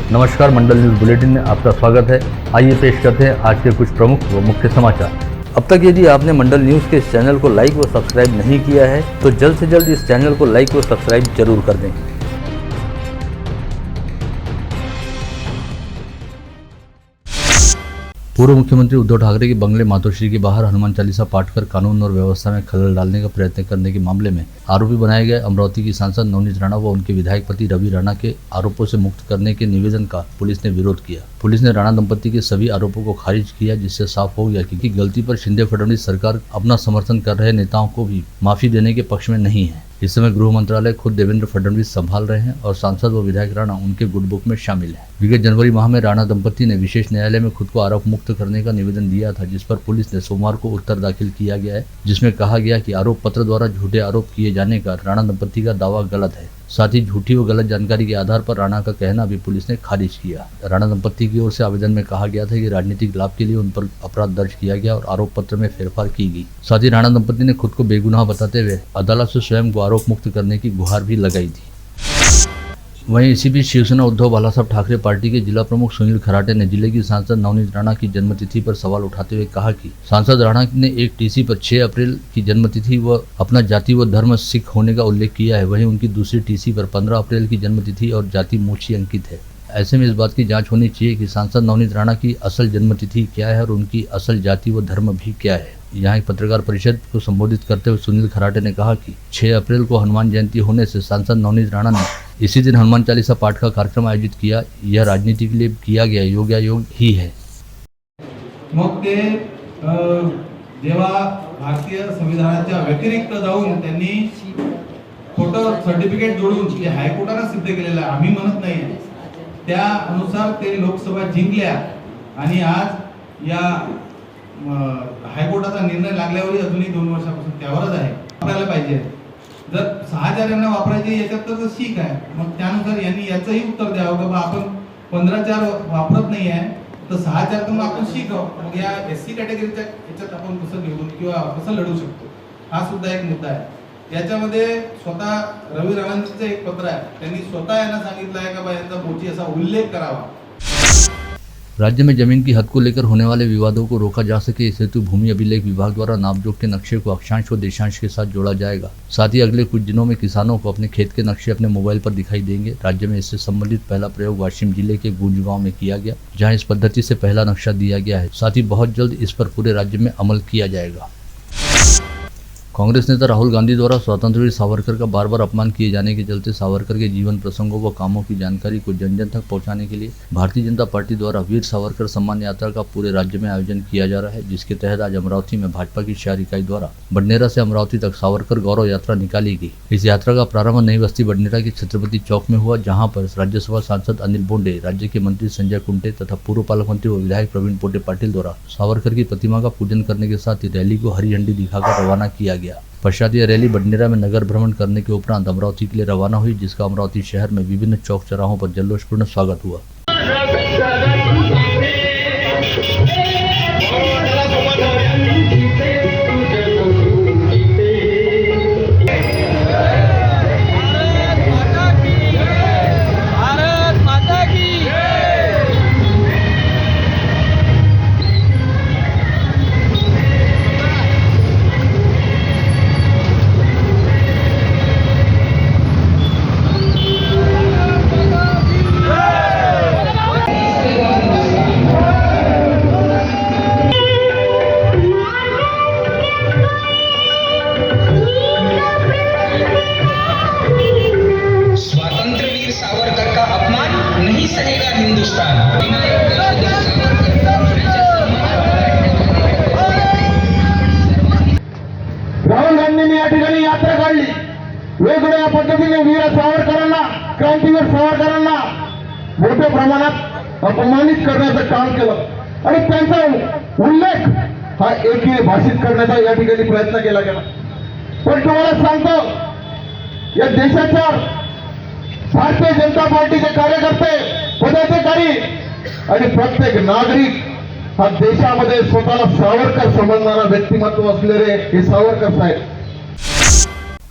नमस्कार, मंडल news bulletin में आपका स्वागत है। आइए पेश करते हैं आज के कुछ प्रमुख व मुख्य समाचार। अब तक यदि आपने मंडल न्यूज के इस चैनल को लाइक व सब्सक्राइब नहीं किया है तो जल्द से जल्द इस चैनल को लाइक व सब्सक्राइब जरूर कर दें। पूर्व मुख्यमंत्री उद्धव ठाकरे के बंगले मातोश्री के बाहर हनुमान चालीसा पाठ कर कानून और व्यवस्था में खलल डालने का प्रयत्न करने के मामले में आरोपी बनाए गए अमरावती की सांसद नवनीत राणा व उनके विधायक पति रवि राणा के आरोपों से मुक्त करने के निवेदन का पुलिस ने विरोध किया। पुलिस ने राणा दंपति के सभी आरोपों को खारिज किया, जिससे साफ हो गया कि गलती पर शिंदे फडणवीस सरकार अपना समर्थन कर रहे नेताओं को भी माफी देने के पक्ष में नहीं है। इस समय गृह मंत्रालय खुद देवेंद्र फडणवीस संभाल रहे हैं और सांसद व विधायक राणा उनके गुड बुक में शामिल है। विगत जनवरी माह में राणा दंपति ने विशेष न्यायालय में खुद को आरोप मुक्त करने का निवेदन दिया था, जिस पर पुलिस ने सोमवार को उत्तर दाखिल किया गया है, जिसमें कहा गया कि आरोप पत्र द्वारा झूठे आरोप किए जाने का राणा दंपति का दावा गलत है। साथ ही झूठी व गलत जानकारी के आधार पर राणा का कहना भी पुलिस ने खारिज किया। राणा दंपति की ओर से आवेदन में कहा गया था कि राजनीतिक लाभ के लिए उन पर अपराध दर्ज किया गया और आरोप पत्र में फेरफार की गई। साथ ही राणा दंपति ने खुद को बेगुनाह बताते हुए अदालत से स्वयं को आरोप मुक्त करने की गुहार भी लगाई थी। वहीं इसी बीच शिवसेना उद्धव बालासाहब ठाकरे पार्टी के जिला प्रमुख सुनील खराटे ने जिले की सांसद नवनीत राणा की जन्मतिथि पर सवाल उठाते हुए कहा कि सांसद राणा ने एक टीसी पर 6 अप्रैल की जन्मतिथि व अपना जाति व धर्म सिख होने का उल्लेख किया है। वहीं उनकी दूसरी टीसी पर 15 अप्रैल की जन्मतिथि और जाति मोची अंकित है। ऐसे में इस बात की जांच होनी चाहिए कि सांसद नवनीत राणा की असल जन्मतिथि क्या है और उनकी असल जाति व धर्म भी क्या है। यहाँ एक पत्रकार परिषद को संबोधित करते हुए सुनील खराटे ने कहा कि 6 अप्रैल को हनुमान जयंती होने से सांसद नवनीत राणा ने इसी दिन हनुमान चालीसा पाठ का कार्यक्रम आयोजित किया। यह राजनीति के लिए किया गया योगायोग ही है। मग ते जेव्हा भारतीय संविधानाच्या व्यतिरिक्त जाऊन त्यांनी खोटं सर्टिफिकेट जोडून जे हायकोर्टाने सिद्ध केलेलं आहे, आम्ही म्हणत नाही, त्या अनुसार ते लोकसभा जिंकल्या आणि आज या हायकोर्टाचा निर्णय लागल्यावरही अजूनही 2 वर्षापासून त्यावरच आहे। वापरायला पाहिजे। जर 6,000 यांना वापरायचे याच्यात तर ठीक आहे, मग त्यानुसार यांनी याचंही उत्तर द्यावं की आपण 15,4 वापरत नाही आहे तर 6,000 तर मग आपण शिकावं। मग या एससी कॅटेगरीच्या याच्यात आपण कसं निवडून किंवा कसं लढू शकतो, हा सुद्धा एक मुद्दा आहे। याच्यामध्ये स्वतः रवि राणांचं एक पत्र आहे, त्यांनी स्वतः यांना सांगितलं आहे का यांचा मोची असा उल्लेख करावा। राज्य में जमीन की हद को लेकर होने वाले विवादों को रोका जा सके, इस हेतु भूमि अभिलेख विभाग द्वारा नापजोख के नक्शे को अक्षांश व देशांश के साथ जोड़ा जाएगा। साथ ही अगले कुछ दिनों में किसानों को अपने खेत के नक्शे अपने मोबाइल पर दिखाई देंगे। राज्य में इससे संबंधित पहला प्रयोग वाशिम जिले के गूंज गांव में किया गया, जहां इस पद्धति से पहला नक्शा दिया गया है। साथ ही बहुत जल्द इस पर पूरे राज्य में अमल किया जाएगा। कांग्रेस नेता राहुल गांधी द्वारा स्वतंत्रवीर सावरकर का बार बार अपमान किए जाने के चलते सावरकर के जीवन प्रसंगों व कामों की जानकारी को जन जन तक पहुंचाने के लिए भारतीय जनता पार्टी द्वारा वीर सावरकर सम्मान यात्रा का पूरे राज्य में आयोजन किया जा रहा है, जिसके तहत आज अमरावती में भाजपा की शहर इकाई द्वारा बडनेरा से अमरावती तक सावरकर गौरव यात्रा निकाली गई। इस यात्रा का प्रारंभ नई बस्ती बडनेरा के छत्रपति चौक में हुआ, जहाँ पर राज्यसभा सांसद अनिल बोंडे, राज्य के मंत्री संजय कुंटे तथा पूर्व पालक मंत्री व विधायक प्रवीण पोटे पाटिल द्वारा सावरकर की प्रतिमा का पूजन करने के साथ ही रैली को हरी झंडी दिखाकर रवाना किया गया। पश्चात यह रैली बडनेरा में नगर भ्रमण करने के उपरांत अमरावती के लिए रवाना हुई, जिसका अमरावती शहर में विभिन्न चौक चौराहों पर जल्लोषपूर्ण स्वागत हुआ। राहुल गांधींनी या ठिकाणी यात्रा काढली, वेगवेगळ्या पद्धतीने वीर सावरकरांना, क्रांतीवीर सावरकरांना मोठ्या प्रमाणात अपमानित करण्याचं काम केलं आणि त्यांचा उल्लेख हा एकी भाषित करण्याचा या ठिकाणी प्रयत्न केला गेला। पण तुम्हाला सांगतो, या देशाच्या भारतीय जनता पार्टीचे कार्यकर्ते, पदाधिकारी आणि प्रत्येक नागरिक हा देशामध्ये स्वतःला सावरकर समजणारा व्यक्तिमत्व असलेले हे सावरकर साहेब।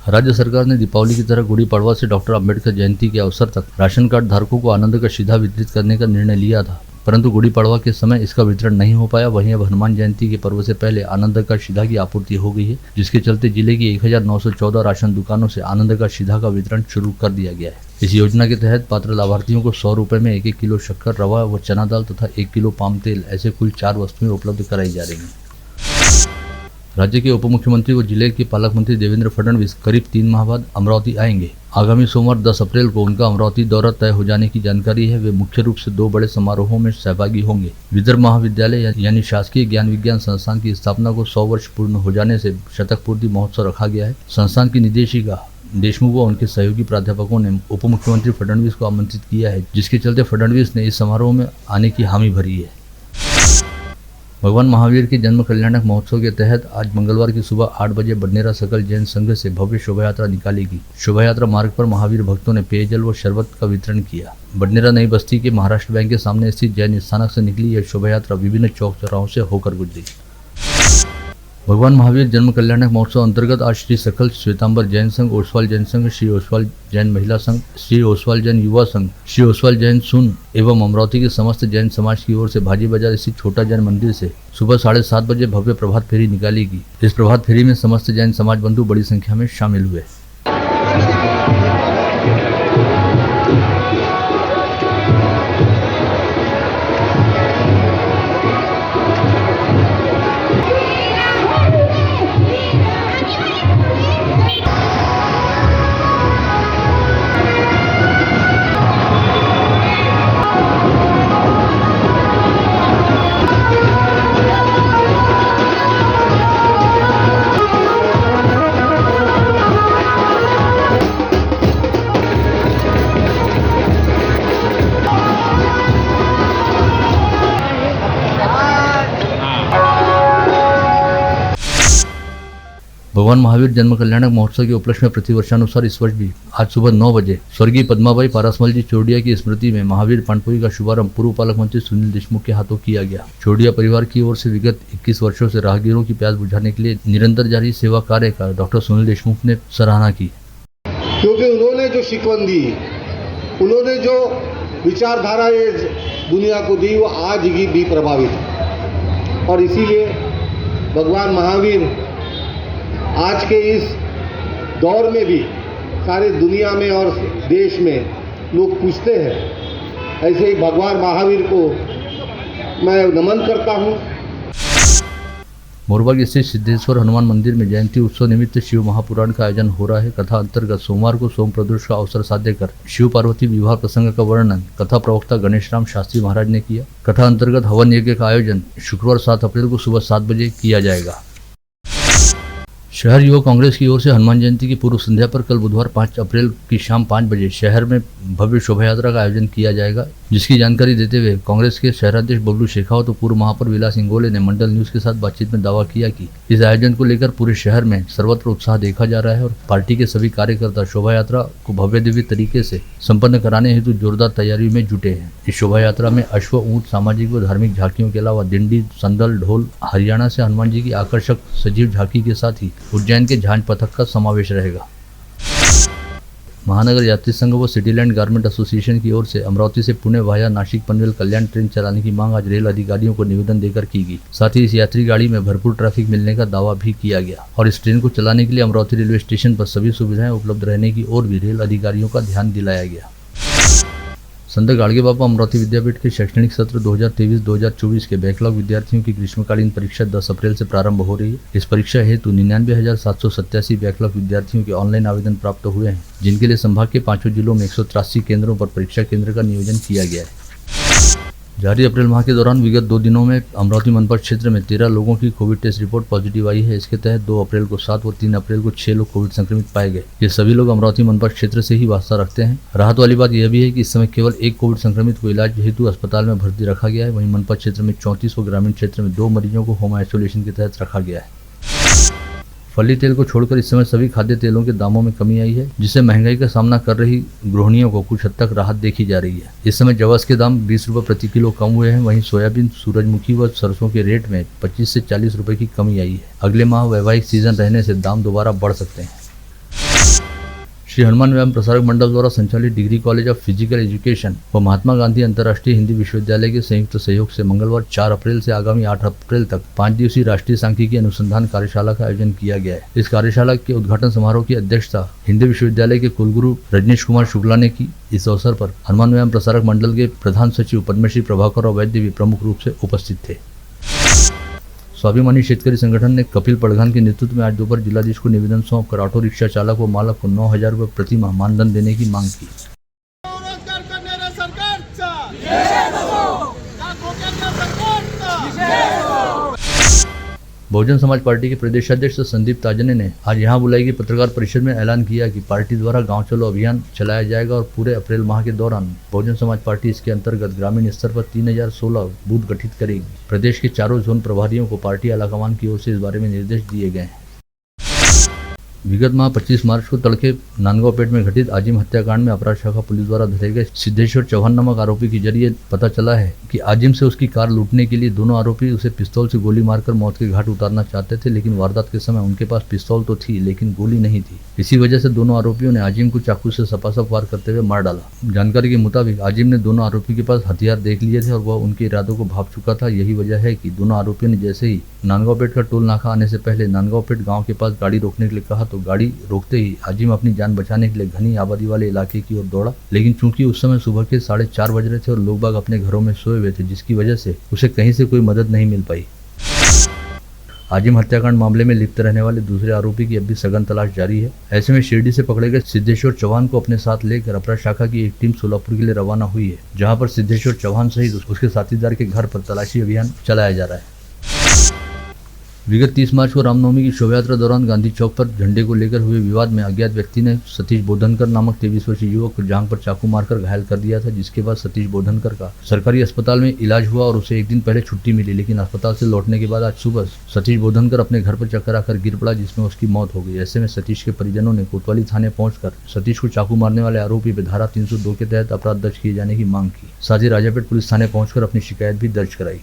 राज्य सरकार ने दीपावली की तरह गुड़ी पड़वा से डॉक्टर अंबेडकर जयंती के अवसर तक राशन कार्ड धारकों को आनंद का सीधा वितरित करने का निर्णय लिया था, परंतु गुड़ी पड़वा के समय इसका वितरण नहीं हो पाया। वहीं अब हनुमान जयंती के पर्व से पहले आनंद का सीधा की आपूर्ति हो गई है, जिसके चलते जिले की 1914 राशन दुकानों से आनंद का सीधा का वितरण शुरू कर दिया गया है। इस योजना के तहत पात्र लाभार्थियों को 100 रुपए में 1-1 किलो शक्कर, रवा व चना दाल तथा 1 किलो पाम तेल ऐसे कुल 4 वस्तुएं उपलब्ध कराई जा रही हैं। राज्य के उप मुख्यमंत्री व जिले के पालक मंत्री देवेंद्र फडणवीस करीब 3 माह बाद अमरावती आएंगे। आगामी सोमवार 10 अप्रैल को उनका अमरावती दौरा तय हो जाने की जानकारी है। वे मुख्य रूप से 2 बड़े समारोहों में सहभागी होंगे। विदर्भ महाविद्यालय यानी शासकीय ज्ञान विज्ञान संस्थान की स्थापना को 100 वर्ष पूर्ण हो जाने से शतक पूर्ति महोत्सव रखा गया है। संस्थान की निदेशिका देशमुख व उनके सहयोगी प्राध्यापकों ने उप मुख्यमंत्री फडणवीस को आमंत्रित किया है, जिसके चलते फडणवीस ने इस समारोह में आने की हामी भरी है। भगवान महावीर के जन्म कल्याणक महोत्सव के तहत आज मंगलवार की सुबह 8 बजे बडनेरा सकल जैन संघ से भव्य शोभा यात्रा निकाली गई। शोभा यात्रा मार्ग पर महावीर भक्तों ने पेयजल व शरबत का वितरण किया। बडनेरा नई बस्ती के महाराष्ट्र बैंक के सामने स्थित जैन स्थानक से निकली यह शोभा यात्रा विभिन्न चौक चौराहों से होकर गुजरी। भगवान महावीर जन्म कल्याणक महोत्सव अंतर्गत आज श्री सकल श्वेतांबर जैन संघ, ओसवाल जैन संघ, श्री ओसवाल जैन महिला संघ, श्री ओसवाल जैन युवा संघ, श्री ओसवाल जैन सुन एवं अमरावती के समस्त जैन समाज की ओर से भाजी बाजार स्थित छोटा जैन मंदिर से सुबह 7:30 बजे भव्य प्रभात फेरी निकाली गई। इस प्रभात फेरी में समस्त जैन समाज बंधु बड़ी संख्या में शामिल हुए। भगवान महावीर जन्म कल्याणक महोत्सव के उपलक्ष्य में प्रतिवर्षानुसार इस वर्ष भी आज सुबह 9 बजे स्वर्गीय पद्माबाई पारासमल जी चौड़िया की स्मृति में महावीर पानपुरी का शुभारंभ पूर्व पालक मंत्री सुनील देशमुख के हाथों किया गया। चौड़िया परिवार की ओर से विगत 21 वर्षों से राहगीरों की प्यास बुझाने के लिए निरंतर जारी सेवा कार्य का डॉक्टर सुनील देशमुख ने सराहना की। क्योंकि उन्होंने जो शिकवन दी, उन्होंने जो विचारधारा ये दुनिया को दी, वो आज भी प्रभावित है। और इसीलिए भगवान महावीर आज के इस दौर में भी सारे दुनिया में और देश में लोग पूछते हैं। ऐसे ही भगवान महावीर को मैं नमन करता हूँ। मोरबा स्थित सिद्धेश्वर हनुमान मंदिर में जयंती उत्सव निमित्त शिव महापुराण का आयोजन हो रहा है। कथा अंतर्गत सोमवार को सोम प्रदोष का अवसर साध्य कर शिव पार्वती विवाह प्रसंग का वर्णन कथा प्रवक्ता गणेश राम शास्त्री महाराज ने किया। कथा अंतर्गत हवन यज्ञ का आयोजन शुक्रवार 7 अप्रैल को सुबह 7 बजे किया जाएगा। शहर युवा कांग्रेस की ओर से हनुमान जयंती की पूर्व संध्या पर कल बुधवार 5 अप्रैल की शाम 5 बजे शहर में भव्य शोभा यात्रा का आयोजन किया जाएगा, जिसकी जानकारी देते हुए कांग्रेस के शहराध्यक्ष बबलू शेखावत और पूर्व महापौर विलास इंगोले ने मंडल न्यूज के साथ बातचीत में दावा किया कि इस आयोजन को लेकर पूरे शहर में सर्वत्र उत्साह देखा जा रहा है और पार्टी के सभी कार्यकर्ता शोभा यात्रा को भव्य दिव्य तरीके से संपन्न कराने हेतु जोरदार तैयारी में जुटे हैं। इस शोभा यात्रा में अश्व, ऊंट, सामाजिक व धार्मिक झांकियों के अलावा दिंडी, संदल, ढोल, हरियाणा से हनुमान जी की आकर्षक सजीव झांकी के साथ ही उज्जैन के झांझ पथक का समावेश रहेगा। महानगर यात्री संघ व सिटीलैंड गारमेंट एसोसिएशन की ओर से अमरावती से पुणे वाया नासिक पनवेल कल्याण ट्रेन चलाने की मांग आज रेल अधिकारियों को निवेदन देकर की गई। साथ ही इस यात्री गाड़ी में भरपूर ट्रैफिक मिलने का दावा भी किया गया और इस ट्रेन को चलाने के लिए अमरावती रेलवे स्टेशन पर सभी सुविधाएं उपलब्ध रहने की ओर भी रेल अधिकारियों का ध्यान दिलाया गया। संत गाड़गे बाबा अमरावती विद्यापीठ के शैक्षणिक सत्र 2023-2024 के बैकलॉग विद्यार्थियों की ग्रीष्मकालीन परीक्षा 10 अप्रैल से प्रारंभ हो रही है। इस परीक्षा हेतु 99,787 बैकलॉग विद्यार्थियों के ऑनलाइन आवेदन प्राप्त हुए हैं, जिनके लिए संभाग के 5 जिलों में 183 केंद्रों पर परीक्षा केंद्र का नियोजन किया गया है। जारी अप्रैल माह के दौरान विगत 2 दिनों में अमरावती मनपा क्षेत्र में 13 लोगों की कोविड टेस्ट रिपोर्ट पॉजिटिव आई है। इसके तहत 2 अप्रैल को 7 और 3 अप्रैल को 6 लोग कोविड संक्रमित पाए गए। ये सभी लोग अमरावती मनपा क्षेत्र से ही वास्ता रखते हैं। राहत वाली बात यह भी है कि इस समय केवल 1 कोविड संक्रमित को इलाज हेतु अस्पताल में भर्ती रखा गया है। वहीं मनपा क्षेत्र में 34 और ग्रामीण क्षेत्र में 2 मरीजों को होम आइसोलेशन के तहत रखा गया है। फली तेल को छोड़कर इस समय सभी खाद्य तेलों के दामों में कमी आई है, जिससे महंगाई का सामना कर रही गृहिणियों को कुछ हद तक राहत देखी जा रही है। इस समय जवास के दाम 20 रुपये प्रति किलो कम हुए हैं। वहीं सोयाबीन, सूरजमुखी व सरसों के रेट में 25 से 40 रुपये की कमी आई है। अगले माह वैवाहिक सीजन रहने से दाम दोबारा बढ़ सकते हैं। श्री हनुमान व्यायाम प्रसारक मंडल द्वारा संचालित degree college of physical education व महात्मा गांधी अंतर्राष्ट्रीय हिंदी विश्वविद्यालय के संयुक्त सहयोग से मंगलवार 4 अप्रैल से आगामी 8 अप्रैल तक 5 दिवसीय राष्ट्रीय सांख्यिकी अनुसंधान कार्यशाला का आयोजन किया गया है। इस कार्यशाला के उद्घाटन समारोह की अध्यक्षता हिंदी विश्वविद्यालय के कुलगुरु रजनीश कुमार शुक्ला ने की। इस अवसर पर हनुमान व्यायाम प्रसारक मंडल के प्रधान सचिव पद्मश्री प्रभाकर वैद्य भी प्रमुख रूप से उपस्थित थे। स्वाभिमानी शेतकरी संगठन ने कपिल पड़घान के नेतृत्व में आज दोपहर जिलाधीश को निवेदन सौंपकर ऑटो रिक्शा चालक व मालक को 9,000 रुपये प्रति माह मानधन देने की मांग की। रोजगार करणाऱ्या सरकारचा या खोक्यांना सरकारचा बहुजन समाज पार्टी के प्रदेशाध्यक्ष संदीप ताजने ने आज यहां बुलाई गई पत्रकार परिषद में ऐलान किया कि पार्टी द्वारा गांव चलो अभियान चलाया जाएगा और पूरे अप्रैल माह के दौरान बहुजन समाज पार्टी इसके अंतर्गत ग्रामीण स्तर पर 3016 बूथ गठित करेगी। प्रदेश के चारों जोन प्रभारियों को पार्टी आलाकमान की ओर से इस बारे में निर्देश दिए गए हैं। विगत माह 25 मार्च को तड़के नांदगांवपेट में घटित आजिम हत्याकांड में अपराध शाखा पुलिस द्वारा धरे गए सिद्धेश्वर चौहान नामक आरोपी के जरिए पता चला है कि आजिम से उसकी कार लूटने के लिए दोनों आरोपी उसे पिस्तौल से गोली मारकर मौत के घाट उतारना चाहते थे, लेकिन वारदात के समय उनके पास पिस्तौल तो थी लेकिन गोली नहीं थी। इसी वजह से दोनों आरोपियों ने आजिम को चाकू से सपासप वार करते हुए मार डाला। जानकारी के मुताबिक आजिम ने दोनों आरोपी के पास हथियार देख लिए थे और वह उनके इरादों को भांप चुका था। यही वजह है कि दोनों आरोपियों ने जैसे ही नांदगांवपेट का टोल नाका आने से पहले नांदगांवपेट गांव के पास गाड़ी रोकने के लिए कहा तो गाड़ी रोकते ही आजिम अपनी जान बचाने के लिए घनी आबादी वाले इलाके की ओर दौड़ा, लेकिन चूंकि उस समय सुबह के 4:30 बज रहे थे और लोग बाग अपने घरों में सोए हुए थे, जिसकी वजह से उसे कहीं से कोई मदद नहीं मिल पाई। आजिम हत्याकांड मामले में लिप्त रहने वाले दूसरे आरोपी की अब भी सघन तलाश जारी है। ऐसे में शिरडी से पकड़े गए सिद्धेश्वर चौहान को अपने साथ लेकर अपराध शाखा की एक टीम सोलापुर के लिए रवाना हुई है, जहां पर सिद्धेश्वर चौहान सहित उसके साथीदार के घर पर तलाशी अभियान चलाया जा रहा है। विगत 30 मार्च को रामनवमी की शोभा यात्रा दौरान गांधी चौक पर झंडे को लेकर हुए विवाद में अज्ञात व्यक्ति ने सतीश बोधनकर नामक 23 वर्षीय युवक को जांघ पर चाकू मारकर घायल कर दिया था, जिसके बाद सतीश बोधनकर का सरकारी अस्पताल में इलाज हुआ और उसे एक दिन पहले छुट्टी मिली, लेकिन अस्पताल से लौटने के बाद आज सुबह सतीश बोधनकर अपने घर पर चक्कर आकर गिर पड़ा, जिसमें उसकी मौत हो गई। ऐसे में सतीश के परिजनों ने कोतवाली थाने पहुंचकर सतीश को चाकू मारने वाले आरोपी पर धारा 302 के तहत अपराध दर्ज किए जाने की मांग की। साथ ही राजापेट पुलिस थाने पहुंचकर अपनी शिकायत भी दर्ज कराई।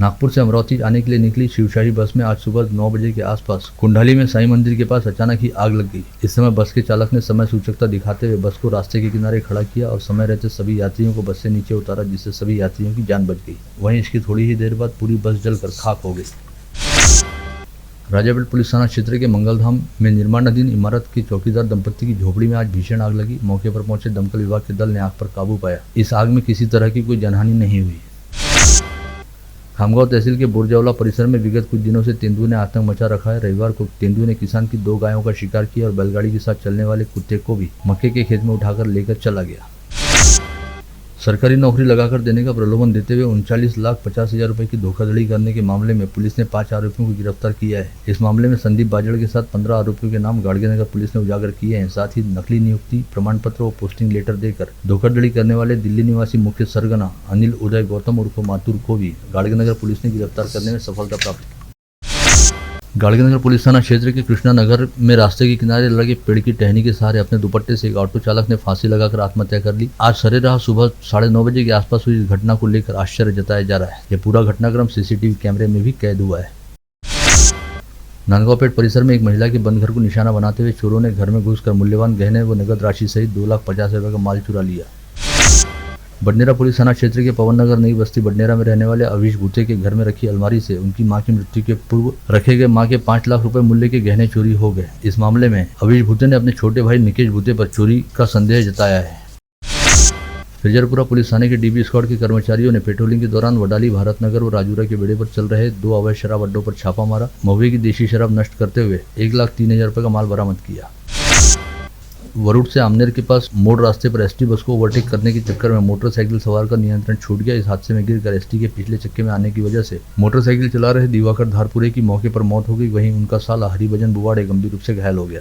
नागपुर से अमरावती आने के लिए निकली शिवशाही बस में आज सुबह 9 बजे के आसपास कुंडाली में साईं मंदिर के पास अचानक ही आग लग गई। इस समय बस के चालक ने समय सूचकता दिखाते हुए बस को रास्ते के किनारे खड़ा किया और समय रहते सभी यात्रियों को बस से नीचे उतारा, जिससे सभी यात्रियों की जान बच गई। वहीं इसकी थोड़ी ही देर बाद पूरी बस जलकर खाक हो गई। राजापेट पुलिस थाना क्षेत्र के मंगलधाम में निर्माणाधीन इमारत के चौकीदार दंपत्ति की झोपड़ी में आज भीषण आग लगी। मौके पर पहुंचे दमकल विभाग के दल ने आग पर काबू पाया। इस आग में किसी तरह की कोई जनहानि नहीं हुई। खामगांव तहसील के बोरजावला परिसर में विगत कुछ दिनों से तेंदुए ने आतंक मचा रखा है। रविवार को तेंदुए ने किसान की 2 गायों का शिकार किया और बैलगाड़ी के साथ चलने वाले कुत्ते को भी मक्के के खेत में उठाकर लेकर चला गया। सरकारी नौकरी लगाकर देने का प्रलोभन देते हुए 39,50,000 रुपए की धोखाधड़ी करने के मामले में पुलिस ने 5 आरोपियों को गिरफ्तार किया है। इस मामले में संदीप बाजड़ के साथ 15 आरोपियों के नाम गाड़गेनगर पुलिस ने उजागर किए हैं। साथ ही नकली नियुक्ति प्रमाण पत्र और पोस्टिंग लेटर देकर धोखाधड़ी करने वाले दिल्ली निवासी मुख्य सरगना अनिल उदय गौतम उर्फ माथुर को भी गाड़गेनगर पुलिस ने गिरफ्तार करने में सफलता प्राप्त की। गाड़गेनगर पुलिस थाना क्षेत्र के कृष्णा नगर में रास्ते के किनारे लगे पेड़ की टहनी के सहारे अपने दुपट्टे से एक ऑटो चालक ने फांसी लगाकर आत्महत्या कर ली। आज सरेराह सुबह 9:30 बजे के आसपास हुई इस घटना को लेकर आश्चर्य जताया जा रहा है। यह पूरा घटनाक्रम सीसीटीवी कैमरे में भी कैद हुआ है। नांदगांवपेट परिसर में एक महिला के बंद घर को निशाना बनाते हुए चोरों ने घर में घुसकर मूल्यवान गहने व नगद राशि सहित 2,50,000 रुपए का माल चुरा लिया। बडनेरा पुलिस थाना क्षेत्र के पवन नगर नई बस्ती बडनेरा में रहने वाले अविश भूते के घर में रखी अलमारी से उनकी मां की मृत्यु के पूर्व रखे गए मां के 5 लाख रुपए मूल्य के गहने चोरी हो गए। इस मामले में अविश भूते ने अपने छोटे भाई निकेश भूते पर चोरी का संदेह जताया है। फ्रिजरपुरा पुलिस थाने के डीबी स्क्वाड के कर्मचारियों ने पेट्रोलिंग के दौरान वडाली भारतनगर और राजूरा के बेड़े पर चल रहे 2 अवैध शराब अड्डों पर छापा मारा। महुए की देशी शराब नष्ट करते हुए 1,03,000 रुपए का माल बरामद किया। वरुड से आमनेर के पास मोड़ रास्ते पर एसटी बस को ओवरटेक करने के चक्कर में मोटरसाइकिल सवार का नियंत्रण छूट गया। इस हादसे में गिरकर एसटी के पिछले चक्के में आने की वजह से मोटरसाइकिल चला रहे दिवाकर धारपुरे की मौके पर मौत हो गई। वहीं उनका साला हरिभजन बुवाड़े गंभीर रूप से घायल हो गया।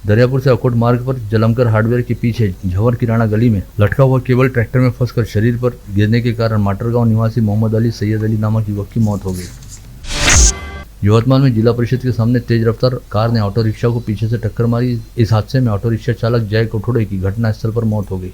दरियापुर से अकोट मार्ग पर जलमकर हार्डवेयर के पीछे झंवर किराना गली में लटका हुआ केबल ट्रैक्टर में फंसकर शरीर पर गिरने के कारण माटरगांव निवासी मोहम्मद अली सैयद अली नामक युवक की मौत हो गई। यवतमाल में जिला परिषद के सामने तेज रफ्तार कार ने ऑटो रिक्शा को पीछे से टक्कर मारी। इस हादसे में ऑटो रिक्शा चालक जय कोठोड़े की घटनास्थल पर मौत हो गई।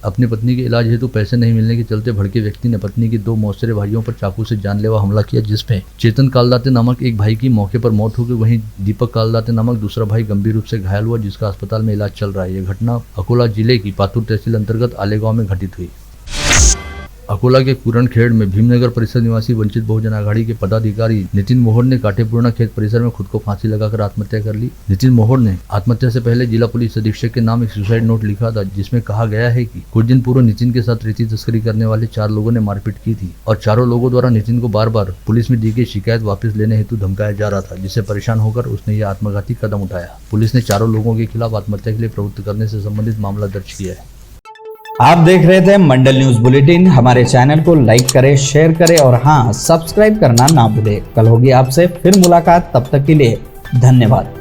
अपनी पत्नी के इलाज हेतु पैसे नहीं मिलने के चलते भड़के व्यक्ति ने पत्नी के 2 मौसेरे भाइयों पर चाकू से जानलेवा हमला किया, जिसमें चेतन कालदाते नामक एक भाई की मौके पर मौत हो गई। वहीं दीपक कालदाते नामक दूसरा भाई गंभीर रूप से घायल हुआ, जिसका अस्पताल में इलाज चल रहा है। यह घटना अकोला जिले की पातुर तहसील अंतर्गत आलेगांव में घटित हुई। अकोला के कुरणखेड़ में भीमनगर परिसर निवासी वंचित बहुजन आघाड़ी के पदाधिकारी नितिन मोहर ने काटेपुराना खेत परिसर में खुद को फांसी लगाकर आत्महत्या कर ली। नितिन मोहर ने आत्महत्या से पहले जिला पुलिस अधीक्षक के नाम एक सुसाइड नोट लिखा था, जिसमें कहा गया है कि कुछ दिन पूर्व नितिन के साथ रेती तस्करी करने वाले 4 लोगों ने मारपीट की थी और चारों लोगों द्वारा नितिन को बार बार पुलिस में दी गई शिकायत वापस लेने हेतु धमकाया जा रहा था, जिससे परेशान होकर उसने यह आत्मघाती कदम उठाया। पुलिस ने चारों लोगों के खिलाफ आत्महत्या के लिए प्रवृत्त करने से संबंधित मामला दर्ज किया है। आप देख रहे थे मंडल न्यूज बुलेटिन। हमारे चैनल को लाइक करें, शेयर करें और हाँ, सब्सक्राइब करना ना भूलें। कल होगी आपसे फिर मुलाकात, तब तक के लिए धन्यवाद।